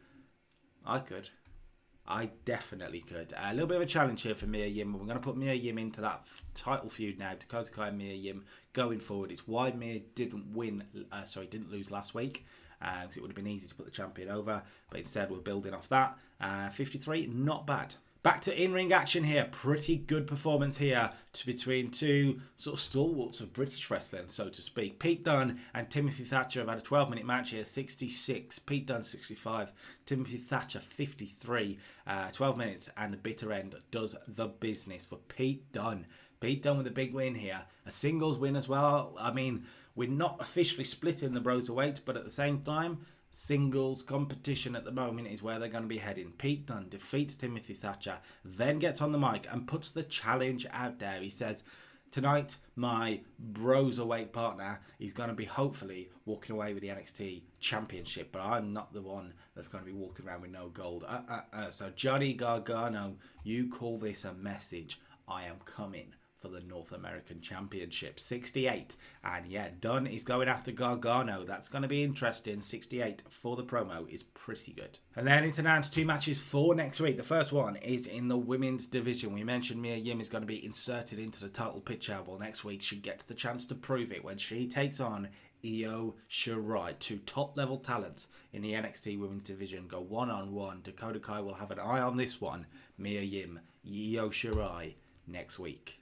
I could. I definitely could. A little bit of a challenge here for Mia Yim. We're going to put Mia Yim into that title feud now. Dakota Kai and Mia Yim going forward. It's why Mia didn't lose last week. because it would have been easy to put the champion over, but instead we're building off that. 53, not bad. Back to in-ring action here. Pretty good performance here between two sort of stalwarts of British wrestling, so to speak. Pete Dunne and Timothy Thatcher have had a 12-minute match here, 66. Pete Dunne, 65. Timothy Thatcher, 53. 12 minutes, and the bitter end does the business for Pete Dunne. Pete Dunne with a big win here. A singles win as well. I mean, we're not officially splitting the Broserweight, but at the same time, singles competition at the moment is where they're going to be heading. Pete Dunne defeats Timothy Thatcher, then gets on the mic and puts the challenge out there. He says, tonight my Broserweight partner is going to be hopefully walking away with the NXT Championship, but I'm not the one that's going to be walking around with no gold. So Johnny Gargano, you call this a message. I am coming for the North American Championship. 68. And yeah, Dunne is going after Gargano. That's going to be interesting. 68 for the promo is pretty good. And then it's announced 2 matches for next week. The first one is in the women's division. We mentioned Mia Yim is going to be inserted into the title picture. Well, next week she gets the chance to prove it when she takes on Io Shirai. 2 top-level talents in the NXT women's division go one-on-one. Dakota Kai will have an eye on this one. Mia Yim, Io Shirai next week.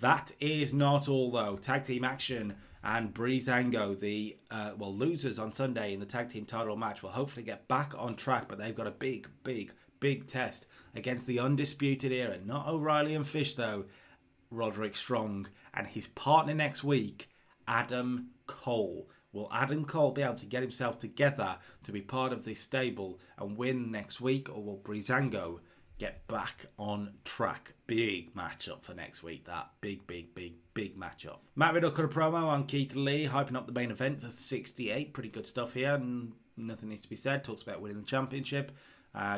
That is not all, though. Tag team action and Breezango, the losers on Sunday in the tag team title match, will hopefully get back on track, but they've got a big test against the Undisputed Era. Not O'Reilly and Fish, though. Roderick Strong and his partner next week, Adam Cole. Will Adam Cole be able to get himself together to be part of this stable and win next week, or will Breezango get back on track? Big matchup for next week, that. Big matchup. Matt Riddle cut a promo on Keith Lee, hyping up the main event for 68. Pretty good stuff here, and nothing needs to be said. Talks about winning the championship.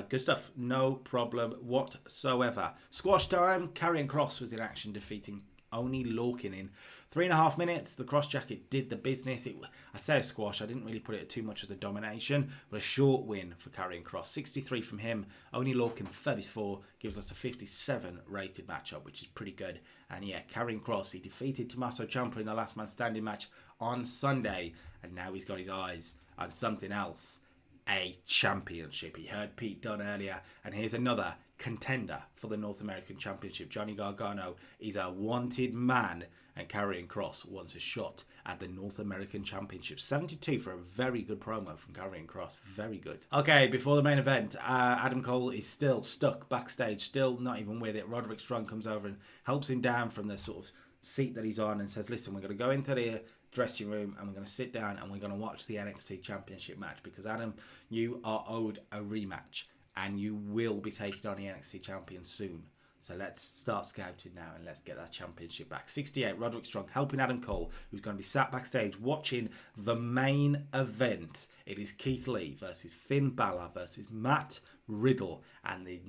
Good stuff. No problem whatsoever. Squash time. Karrion Kross was in action, defeating Oney Lorcan in 3.5 minutes. The cross jacket did the business. I say a squash. I didn't really put it too much as a domination, but a short win for Karrion Kross. 63 from him. Oney Lorcan 34 gives us a 57 rated matchup, which is pretty good. And yeah, Karrion Kross, he defeated Tommaso Ciampa in the last man standing match on Sunday, and now he's got his eyes on something else. A championship. He heard Pete Dunne earlier, and here's another contender for the North American Championship. Johnny Gargano is a wanted man, and Karrion Kross wants a shot at the North American Championship. 72 for a very good promo from Karrion Kross. Very good. Okay, before the main event, Adam Cole is still stuck backstage, still not even with it. Roderick Strong comes over and helps him down from the sort of seat that he's on and says, listen, we're going to go into the dressing room and we're going to sit down and we're going to watch the NXT Championship match, because Adam, you are owed a rematch and you will be taking on the NXT champion soon. So let's start scouting now and let's get that championship back. 68, Roderick Strong helping Adam Cole, who's going to be sat backstage watching the main event. It is Keith Lee versus Finn Balor versus Matt Riddle, and the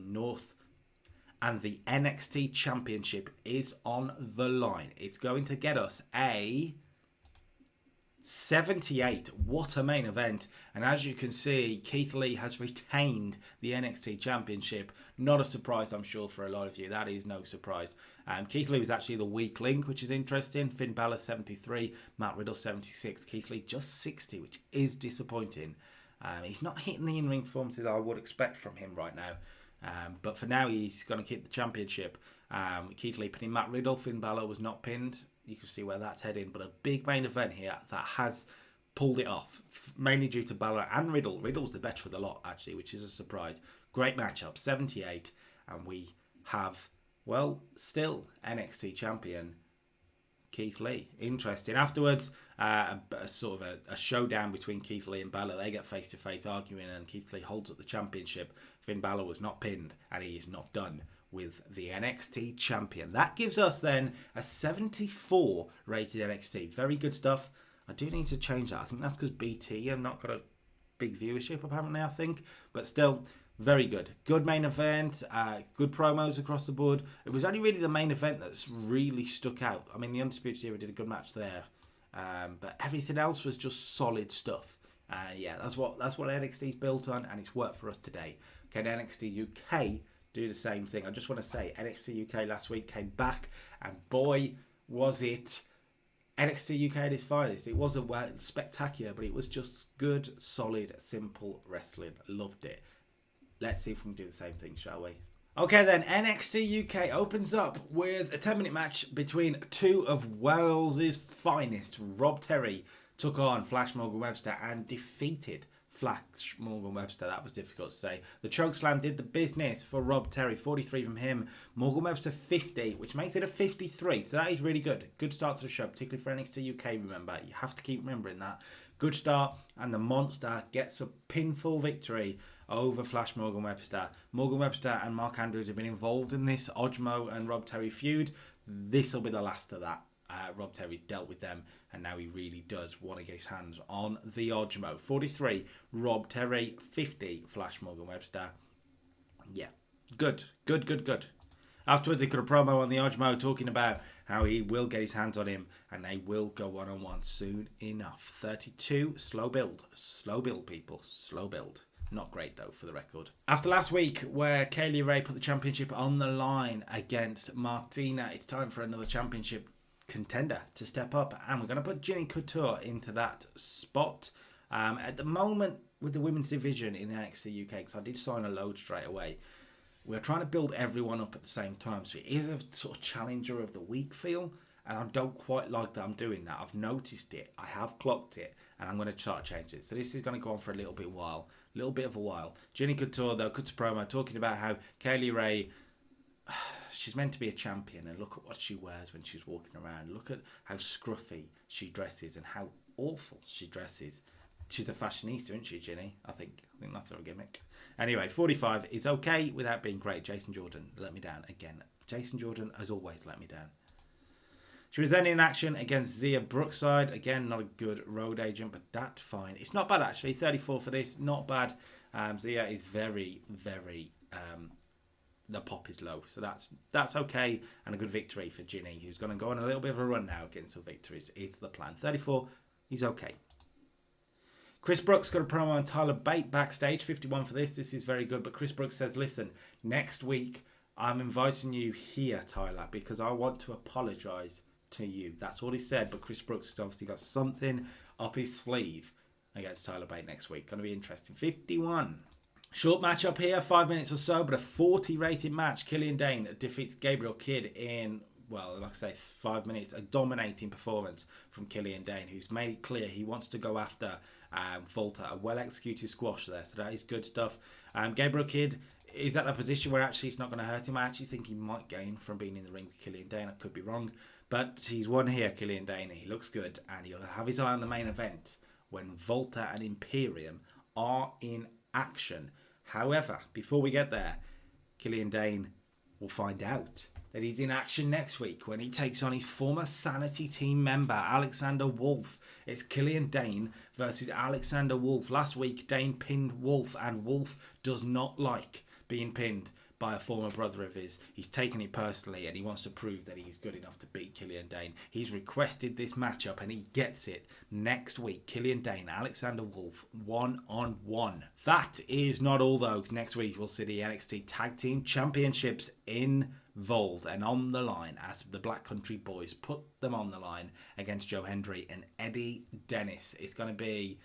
NXT championship is on the line. It's going to get us a 78. What a main event. And as you can see, Keith Lee has retained the NXT Championship. Not a surprise, I'm sure, for a lot of you. That is no surprise. Keith Lee was actually the weak link, which is interesting. Finn Balor 73, Matt Riddle 76, Keith Lee just 60, which is disappointing. He's not hitting the in-ring performances I would expect from him right now. But for now, he's going to keep the championship. Keith Lee pinning Matt Riddle. Finn Balor was not pinned. You can see where that's heading. But a big main event here that has pulled it off, mainly due to Balor and Riddle. Riddle's the better of the lot, actually, which is a surprise. Great matchup, 78. And we have, well, still NXT champion Keith Lee. Interesting. Afterwards, a sort of a showdown between Keith Lee and Balor. They get face-to-face arguing, and Keith Lee holds up the championship. Finn Balor was not pinned, and he is not done with the NXT champion. That gives us then a 74 rated NXT. Very good stuff. I do need to change that. I think that's because BT have not got a big viewership, apparently, I think. But still, very good. Good main event. Good promos across the board. It was only really the main event that's really stuck out. I mean, the Undisputed Era did a good match there. But everything else was just solid stuff. Yeah, that's what NXT's built on, and it's worked for us today. Can NXT UK do the same thing? I just want to say, NXT UK last week came back, and boy, was it NXT UK at its finest. It wasn't spectacular, but it was just good, solid, simple wrestling. Loved it. Let's see if we can do the same thing, shall we? Okay then, NXT UK opens up with a 10-minute match between two of Wales's finest. Rob Terry took on Flash Morgan Webster and defeated Flash Morgan Webster. That was difficult to say. The chokeslam did the business for Rob Terry. 43 from him. Morgan Webster 50, which makes it a 53. So that is really good. Good start to the show, particularly for NXT UK, remember. You have to keep remembering that. Good start, and the Monster gets a pinfall victory over Flash Morgan Webster. Morgan Webster and Mark Andrews have been involved in this Ojmo and Rob Terry feud. This will be the last of that. Rob Terry's dealt with them, and now he really does want to get his hands on the Ojmo. 43, Rob Terry. 50, Flash Morgan Webster. Yeah, good. Afterwards, he cut a promo on the Ojmo talking about how he will get his hands on him and they will go one-on-one soon enough. 32, slow build, people, slow build. Not great, though, for the record. After last week, where Kaylee Ray put the championship on the line against Martina, it's time for another championship contender to step up, and we're going to put Ginny Couture into that spot. At the moment, with the women's division in the NXT UK, because I did sign a load straight away, we're trying to build everyone up at the same time, so it is a sort of challenger of the week feel, and I don't quite like that I'm doing that. I've noticed it, I have clocked it, and I'm going to try to change it. So this is going to go on for a little bit of a while. Ginny Couture, though, cuts a promo talking about how Kaylee Ray, she's meant to be a champion, and look at what she wears when she's walking around. Look at how scruffy she dresses and how awful she dresses. She's a fashionista, isn't she, Ginny? I think that's her gimmick. Anyway, 45 is okay without being great. Jason Jordan let me down again. Jason Jordan, as always, let me down. She was then in action against Zia Brookside. Again, not a good road agent, but that's fine. It's not bad, actually. 34 for this, not bad. Zia is very, very... the pop is low, so that's okay, and a good victory for Ginny, who's going to go on a little bit of a run now, getting some victories. Is the plan. 34, he's okay. Chris Brooks got a promo on Tyler Bate backstage. 51 for this. This is very good, but Chris Brooks says, listen, next week I'm inviting you here, Tyler, because I want to apologise to you. That's what he said, but Chris Brooks has obviously got something up his sleeve against Tyler Bate next week. Going to be interesting. 51. Short match up here, 5 minutes or so, but a 40 rated match. Killian Dane defeats Gabriel Kidd in, well, like I say, 5 minutes. A dominating performance from Killian Dane, who's made it clear he wants to go after Volta. A well-executed squash there, so that is good stuff. Gabriel Kidd is at a position where actually it's not going to hurt him. I actually think he might gain from being in the ring with Killian Dane. I could be wrong, but he's won here, Killian Dane. He looks good, and he'll have his eye on the main event when Volta and Imperium are in action. However, before we get there, Killian Dane will find out that he's in action next week when he takes on his former Sanity team member, Alexander Wolf. It's Killian Dane versus Alexander Wolf. Last week, Dane pinned Wolf, and Wolf does not like being pinned by a former brother of his. He's taken it personally, and he wants to prove that he's good enough to beat Killian Dane. He's requested this matchup, and he gets it next week. Killian Dane, Alexander Wolf, 1-on-1. That is not all, though. Next week, we'll see the NXT Tag Team Championships involved and on the line as the Black Country Boys put them on the line against Joe Hendry and Eddie Dennis. It's going to be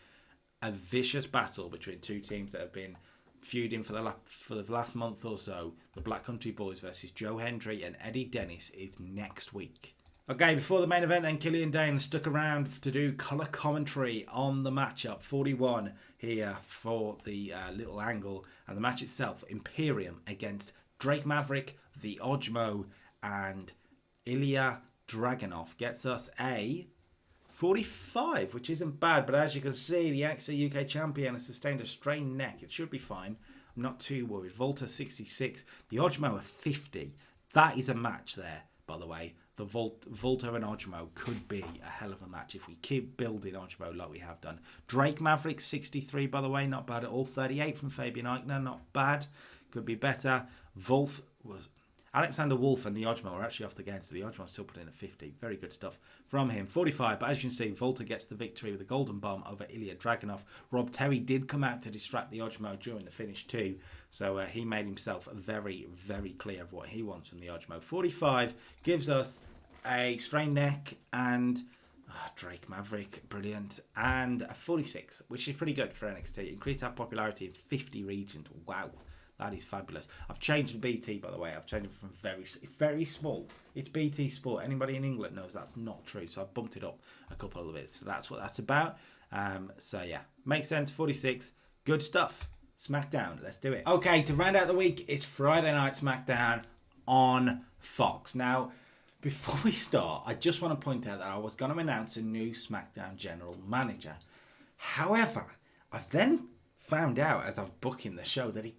a vicious battle between two teams that have been feuding for the last month or so. The Black Country Boys versus Joe Hendry and Eddie Dennis is next week. Okay, before the main event then, Killian Dane stuck around to do colour commentary on the matchup. 41 here for the little angle. And the match itself, Imperium against Drake Maverick, the Ojmo, and Ilya Dragunov, gets us a 45, which isn't bad, but as you can see, the NXT UK champion has sustained a strained neck. It should be fine. I'm not too worried. Volta 66, the Ojmo a 50. That is a match there, by the way. The Volta and Ojmo could be a hell of a match if we keep building Ojmo like we have done. Drake Maverick 63, by the way, not bad at all. 38 from Fabian Eichner, not bad. Could be better. Alexander Wolf and the Ojmo are actually off the game, so the Ojmo still put in a 50. Very good stuff from him. 45, but as you can see, Volta gets the victory with a golden bomb over Ilya Dragunov. Rob Terry did come out to distract the Ojmo during the finish too, so he made himself very, very clear of what he wants from the Ojmo. 45 gives us a strained neck and Drake Maverick, brilliant. And a 46, which is pretty good for NXT. Increased our popularity in 50 regions. Wow, that is fabulous. I've changed the BT, by the way. I've changed it from it's very small. It's BT Sport. Anybody in England knows that's not true. So I've bumped it up a couple of bits. So that's what that's about. So yeah, makes sense. 46, good stuff. Smackdown, let's do it. Okay, to round out the week, it's Friday Night Smackdown on Fox. Now, before we start, I just want to point out that I was going to announce a new SmackDown general manager. However, I've then found out as I've booking the show that he,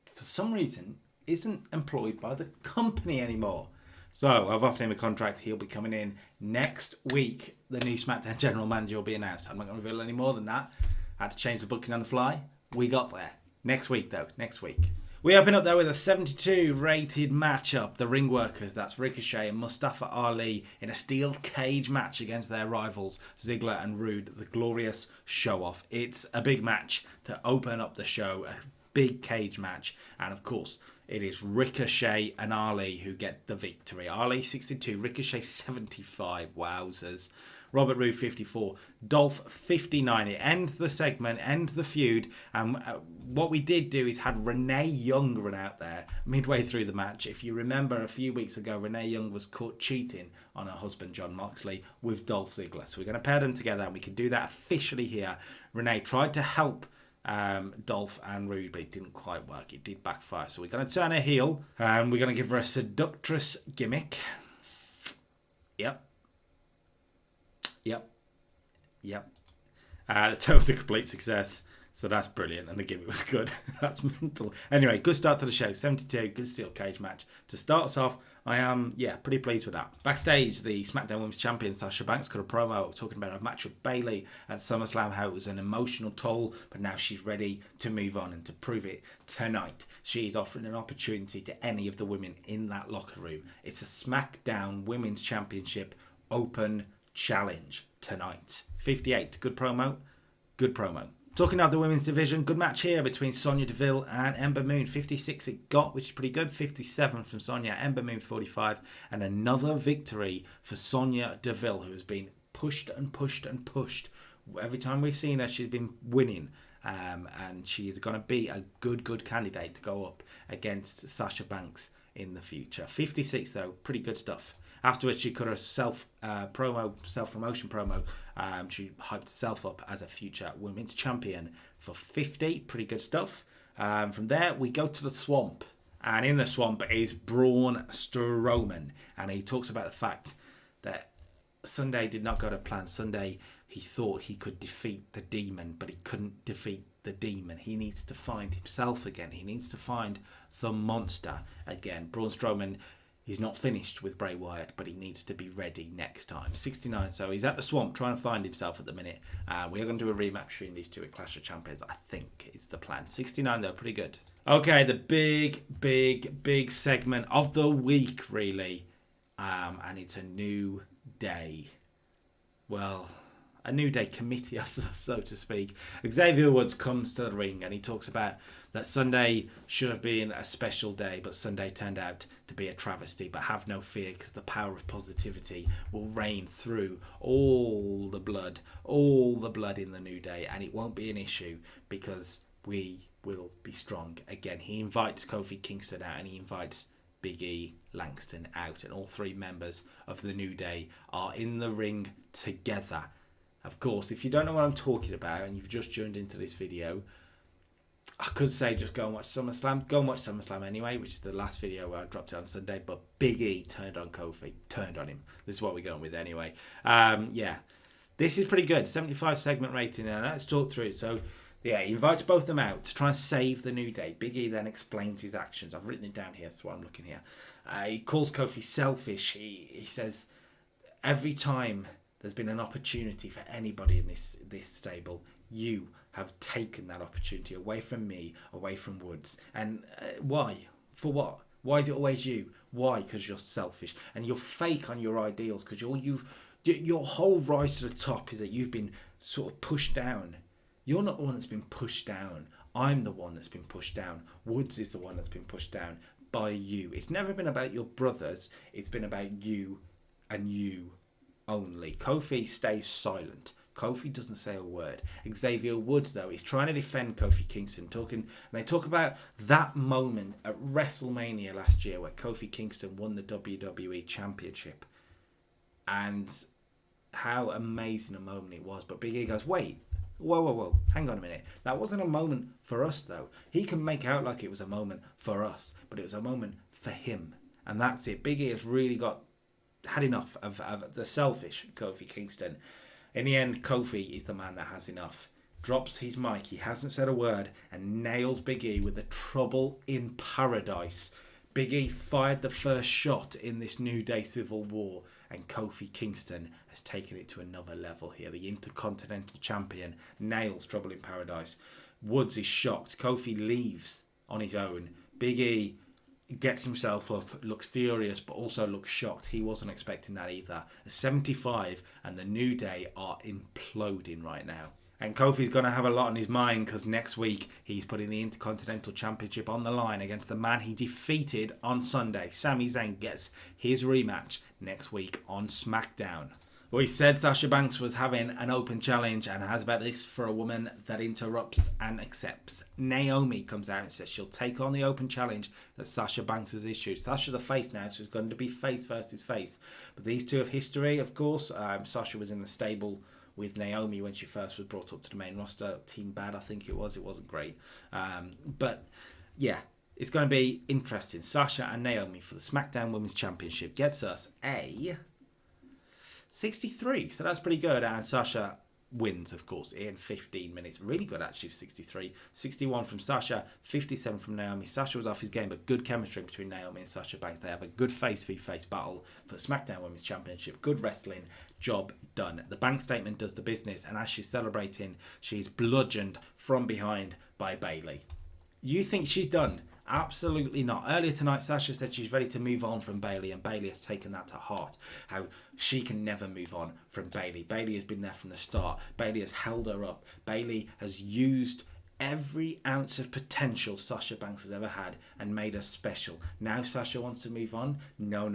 for some reason, isn't employed by the company anymore. So I've offered him a contract. He'll be coming in next week. The new SmackDown general manager will be announced. I'm not going to reveal any more than that. I had to change the booking on the fly. We got there. Next week, though. Next week. We open up there with a 72 rated matchup. The ring workers, that's Ricochet and Mustafa Ali, in a steel cage match against their rivals Ziggler and Rude, the glorious show off. It's a big match to open up the show, a big cage match, and of course it is Ricochet and Ali who get the victory. Ali 62, Ricochet 75. Wowzers. Robert Roode 54, Dolph 59. It ends the segment, ends the feud. And what we did do is had Renee Young run out there midway through the match. If you remember, a few weeks ago, Renee Young was caught cheating on her husband, John Moxley, with Dolph Ziggler. So we're going to pair them together, and we can do that officially here. Renee tried to help Dolph and Rude, but it didn't quite work. It did backfire. So we're going to turn her heel, and we're going to give her a seductress gimmick. Yep. The tour was a complete success, so that's brilliant, and the gimmick was good. That's mental. Anyway, good start to the show. 72, good steel cage match. To start us off, I am, pretty pleased with that. Backstage, the SmackDown Women's Champion, Sasha Banks, got a promo talking about a match with Bayley at SummerSlam, how it was an emotional toll, but now she's ready to move on and to prove it tonight. She is offering an opportunity to any of the women in that locker room. It's a SmackDown Women's Championship Open Challenge tonight. 58, good promo. Talking about the women's division, good match here between Sonya Deville and Ember Moon. 56 it got, which is pretty good. 57 from Sonya, Ember Moon 45, and another victory for Sonya Deville, who has been pushed. Every time we've seen her, she's been winning. And she is going to be a good candidate to go up against Sasha Banks in the future. 56 though, pretty good stuff. Afterwards, she cut her self-promotion promo. She hyped herself up as a future women's champion for 50. Pretty good stuff. From there, we go to the swamp. And in the swamp is Braun Strowman. And he talks about the fact that Sunday did not go to plan. Sunday, he thought he could defeat the demon, but he couldn't defeat the demon. He needs to find himself again. He needs to find the monster again. Braun Strowman, he's not finished with Bray Wyatt, but he needs to be ready next time. 69, so he's at the swamp trying to find himself at the minute. We are going to do a rematch between these two at Clash of Champions, I think is the plan. 69 though, pretty good. Okay, the big segment of the week, really. And it's a new day. Well, a new day committee, so to speak. Xavier Woods comes to the ring and he talks about that Sunday should have been a special day, but Sunday turned out to be a travesty. But have no fear, because the power of positivity will reign through all the blood in the new day, and it won't be an issue because we will be strong again. He invites Kofi Kingston out and he invites Big E Langston out, and all three members of the New Day are in the ring together. Of course, if you don't know what I'm talking about and you've just tuned into this video, I could say just go and watch SummerSlam. Go and watch SummerSlam anyway, which is the last video where I dropped it on Sunday. But Big E turned on Kofi, turned on him. This is what we're going with anyway. This is pretty good. 75 segment rating there. Let's talk through it. So, yeah, he invites both of them out to try and save the New Day. Big E then explains his actions. I've written it down here, so I'm looking here. He calls Kofi selfish. He says every time there's been an opportunity for anybody in this stable, you have taken that opportunity away from me, away from Woods. And why? For what? Why is it always you? Why? Because you're selfish and you're fake on your ideals. Because your whole rise to the top is that you've been sort of pushed down. You're not the one that's been pushed down. I'm the one that's been pushed down. Woods is the one that's been pushed down by you. It's never been about your brothers. It's been about you and you. And only. Kofi stays silent. Kofi doesn't say a word. Xavier Woods, though, he's trying to defend Kofi Kingston. And they talk about that moment at WrestleMania last year where Kofi Kingston won the WWE Championship. And how amazing a moment it was. But Big E goes, wait, whoa, hang on a minute. That wasn't a moment for us, though. He can make out like it was a moment for us, but it was a moment for him. And that's it. Big E has really had enough of the selfish Kofi Kingston. In the end, Kofi is the man that has enough. Drops his mic, he hasn't said a word, and nails Big E with the trouble in paradise. Big E fired the first shot in this New Day Civil War, and Kofi Kingston has taken it to another level here. The Intercontinental Champion nails Trouble in Paradise. Woods is shocked. Kofi leaves on his own. Big E gets himself up, looks furious, but also looks shocked. He wasn't expecting that either. 75 and the New Day are imploding right now. And Kofi's going to have a lot on his mind because next week he's putting the Intercontinental Championship on the line against the man he defeated on Sunday. Sami Zayn gets his rematch next week on Smackdown. We said Sasha Banks was having an open challenge, and how's about this for a woman that interrupts and accepts? Naomi comes out and says she'll take on the open challenge that Sasha Banks has issued. Sasha's a face now, so it's going to be face versus face. But these two have history, of course. Sasha was in the stable with Naomi when she first was brought up to the main roster. Team Bad, I think it was. It wasn't great. But yeah, it's going to be interesting. Sasha and Naomi for the SmackDown Women's Championship gets us a 63, so that's pretty good. And Sasha wins, of course, in 15 minutes. Really good, actually, 63. 61 from Sasha, 57 from Naomi. Sasha was off his game, but good chemistry between Naomi and Sasha Banks. They have a good face-v-face battle for the SmackDown Women's Championship. Good wrestling, job done. The bank statement does the business, and as she's celebrating, she's bludgeoned from behind by Bayley. You think she's done? Absolutely not. Earlier tonight, Sasha said she's ready to move on from Bayley, and Bayley has taken that to heart. How she can never move on from Bayley. Bayley has been there from the start. Bayley has held her up. Bayley has used every ounce of potential Sasha Banks has ever had and made her special. Now Sasha wants to move on? No.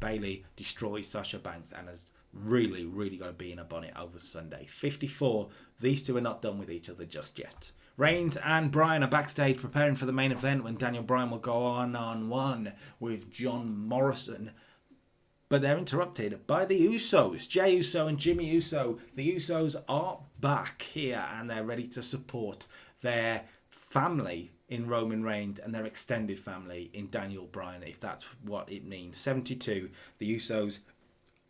Bayley destroys Sasha Banks and has really got to be in a bonnet over Sunday. 54. These two are not done with each other just yet. Reigns and Bryan are backstage preparing for the main event when Daniel Bryan will go on with John Morrison. But they're interrupted by the Usos. Jey Uso and Jimmy Uso. The Usos are back here and they're ready to support their family in Roman Reigns and their extended family in Daniel Bryan, if that's what it means. 72. The Usos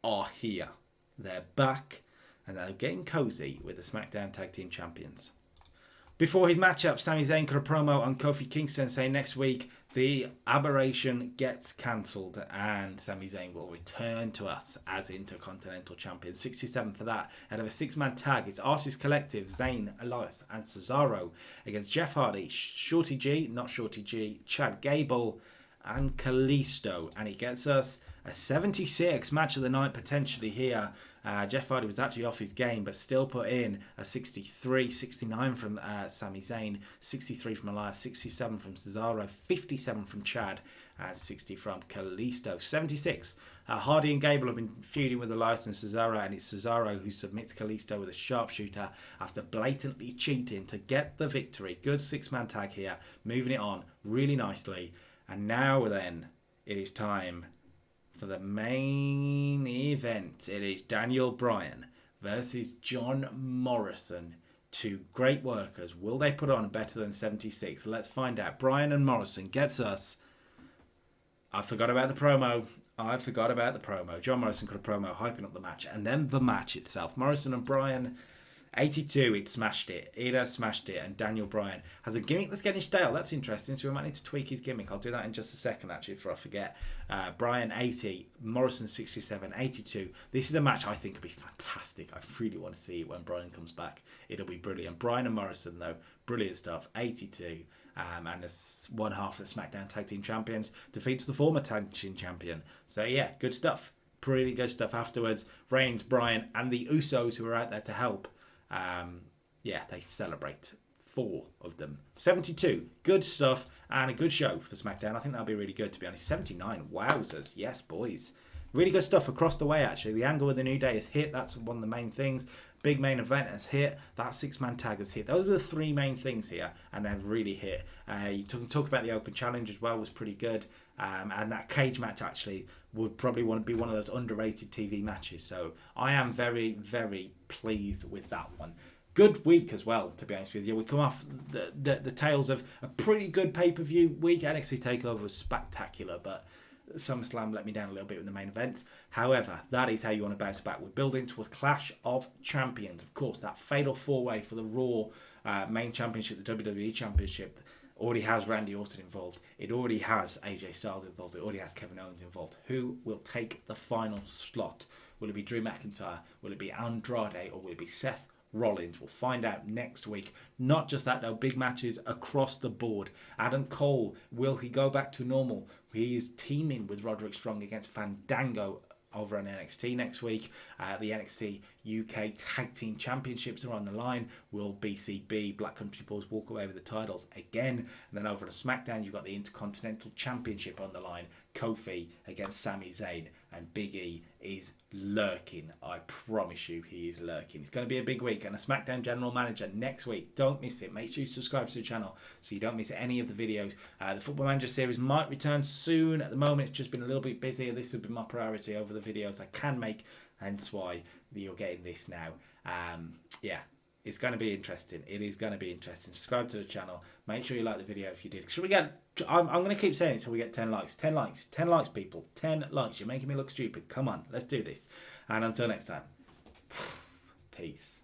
are here. They're back and they're getting cozy with the SmackDown Tag Team Champions. Before his matchup, Sami Zayn cut a promo on Kofi Kingston saying next week the aberration gets cancelled and Sami Zayn will return to us as Intercontinental Champion. 67 for that. Out of a six-man tag, it's Artist Collective, Zayn, Elias and Cesaro against Jeff Hardy, Shorty G, not Shorty G, Chad Gable and Kalisto. And it gets us a 76 match of the night potentially here. Jeff Hardy was actually off his game, but still put in a 63, 69 from Sami Zayn, 63 from Elias, 67 from Cesaro, 57 from Chad, and 60 from Kalisto. 76. Hardy and Gable have been feuding with Elias and Cesaro, and it's Cesaro who submits Kalisto with a sharpshooter after blatantly cheating to get the victory. Good six-man tag here, moving it on really nicely. And now then, it is time for the main event. It is Daniel Bryan versus John Morrison. Two great workers. Will they put on better than 76? Let's find out. Bryan and Morrison gets us. I forgot about the promo. John Morrison got a promo hyping up the match. And then the match itself. Morrison and Bryan. 82, it smashed it. It has smashed it. And Daniel Bryan has a gimmick that's getting stale. That's interesting. So we might need to tweak his gimmick. I'll do that in just a second, actually, before I forget. Bryan, 80. Morrison, 67. 82. This is a match I think will be fantastic. I really want to see it when Bryan comes back. It'll be brilliant. Bryan and Morrison, though, brilliant stuff. 82. And as one half of the SmackDown Tag Team Champions defeats the former Tag Team Champion. So, yeah, good stuff. Pretty good stuff afterwards. Reigns, Bryan, and the Usos who are out there to help. They celebrate. 4 of them. 72. Good stuff and a good show for SmackDown. I think that'll be really good, to be honest. 79. Wowzers. Yes, boys. Really good stuff across the way, actually. The angle with the New Day has hit. That's one of the main things. Big main event has hit. That 6-man tag has hit. Those are the 3 main things here, and they've really hit. You talk about the Open Challenge as well, was pretty good. And that cage match actually would probably want to be one of those underrated TV matches. So I am very, very pleased with that one. Good week as well, to be honest with you. We come off the tails of a pretty good pay-per-view week. NXT TakeOver was spectacular, but SummerSlam let me down a little bit with the main events. However, that is how you want to bounce back. We're building to a Clash of Champions. Of course, that fatal 4-way for the Raw main championship, the WWE Championship, already has Randy Orton involved. It already has AJ Styles involved. It already has Kevin Owens involved. Who will take the final slot? Will it be Drew McIntyre? Will it be Andrade? Or will it be Seth Rollins? We'll find out next week. Not just that though, big matches across the board. Adam Cole, will he go back to normal? He is teaming with Roderick Strong against Fandango over on NXT next week. The NXT UK Tag Team Championships are on the line. Will BCB, Black Country Boys, walk away with the titles again? And then over to SmackDown, you've got the Intercontinental Championship on the line. Kofi against Sami Zayn, and Big E is lurking. I promise you, he is lurking. It's going to be a big week, and a SmackDown General Manager next week. Don't miss it. Make sure you subscribe to the channel so you don't miss any of the videos. The Football Manager series might return soon. At the moment, it's just been a little bit busy. This would be my priority over the videos I can make, hence why you're getting this now. Yeah. It's going to be interesting. It is going to be interesting. Subscribe to the channel. Make sure you like the video if you did. Should we get... I'm going to keep saying it until we get 10 likes. 10 likes. 10 likes, people. 10 likes. You're making me look stupid. Come on. Let's do this. And until next time. Peace.